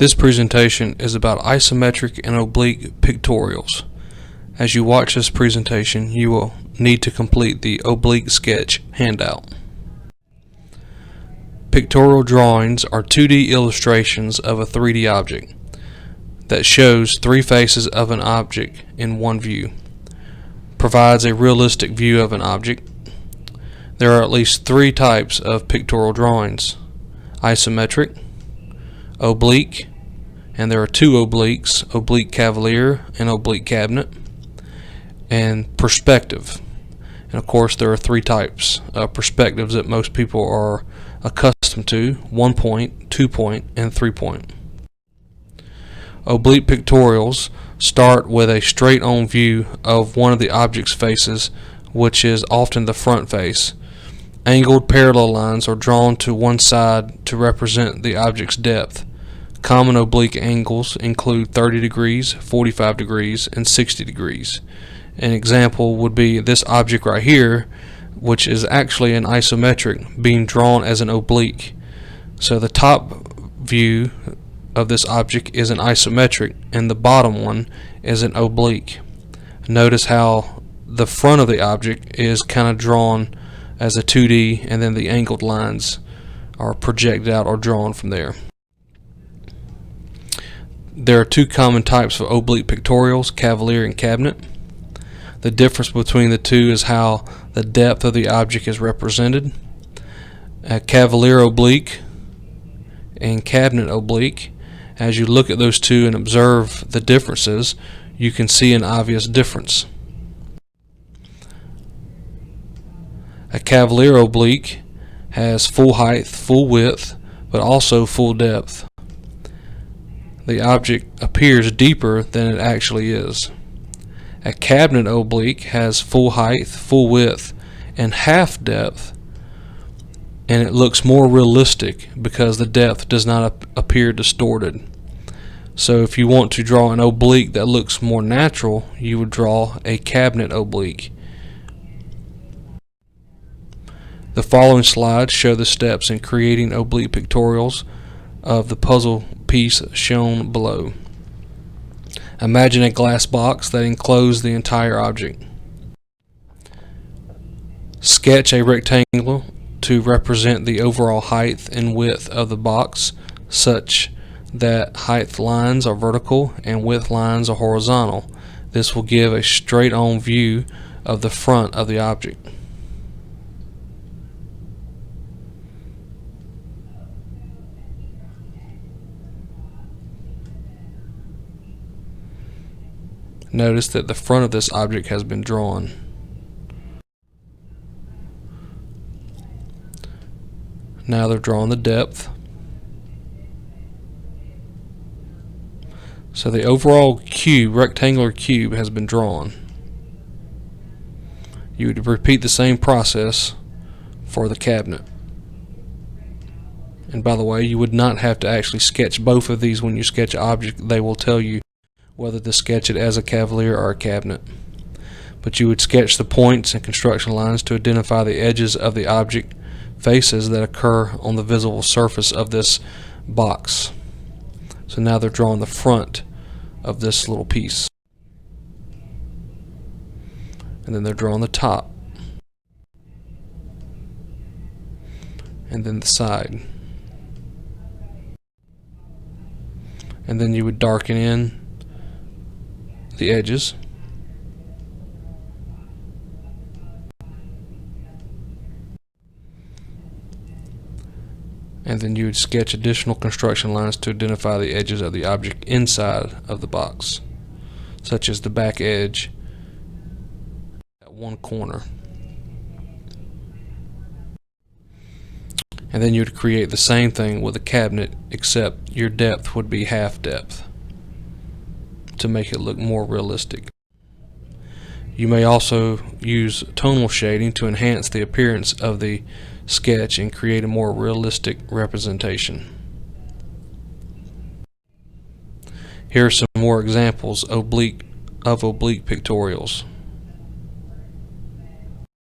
This presentation is about isometric and oblique pictorials. As you watch this presentation, you will need to complete the oblique sketch handout. Pictorial drawings are 2D illustrations of a 3D object that shows three faces of an object in one view, provides a realistic view of an object. There are at least three types of pictorial drawings: isometric, oblique, and there are two obliques, oblique Cavalier and oblique cabinet, and perspective. And of course there are three types of perspectives that most people are accustomed to: 1 point, 2 point, and 3 point. Oblique pictorials start with a straight-on view of one of the object's faces, which is often the front face. Angled parallel lines are drawn to one side to represent the object's depth. Common oblique angles include 30 degrees, 45 degrees, and 60 degrees. An example would be this object right here, which is actually an isometric being drawn as an oblique. So the top view of this object is an isometric and the bottom one is an oblique. Notice how the front of the object is kind of drawn as a 2D, and then the angled lines are projected out or drawn from there. There are two common types of oblique pictorials: Cavalier and cabinet. The difference between the two is how the depth of the object is represented. Cavalier oblique and cabinet oblique, as you look at those two and observe the differences, you can see an obvious difference. A Cavalier oblique has full height, full width, but also full depth. The object appears deeper than it actually is. A cabinet oblique has full height, full width, and half depth, and it looks more realistic because the depth does not appear distorted. So if you want to draw an oblique that looks more natural, you would draw a cabinet oblique. The following slides show the steps in creating oblique pictorials of the puzzle piece shown below. Imagine a glass box that encloses the entire object. Sketch a rectangle to represent the overall height and width of the box, such that height lines are vertical and width lines are horizontal. This will give a straight-on view of the front of the object. Notice that the front of this object has been drawn. Now they're drawing the depth. So the overall cube, rectangular cube, has been drawn. You would repeat the same process for the cabinet. And by the way, you would not have to actually sketch both of these when you sketch an object. They will tell you whether to sketch it as a Cavalier or a cabinet. But you would sketch the points and construction lines to identify the edges of the object faces that occur on the visible surface of this box. So now they're drawing the front of this little piece. And then they're drawing the top. And then the side. And then you would darken in the edges. And then you would sketch additional construction lines to identify the edges of the object inside of the box, such as the back edge at one corner. And then you would create the same thing with a cabinet, except your depth would be half depth to make it look more realistic. You may also use tonal shading to enhance the appearance of the sketch and create a more realistic representation. Here are some more examples of oblique pictorials.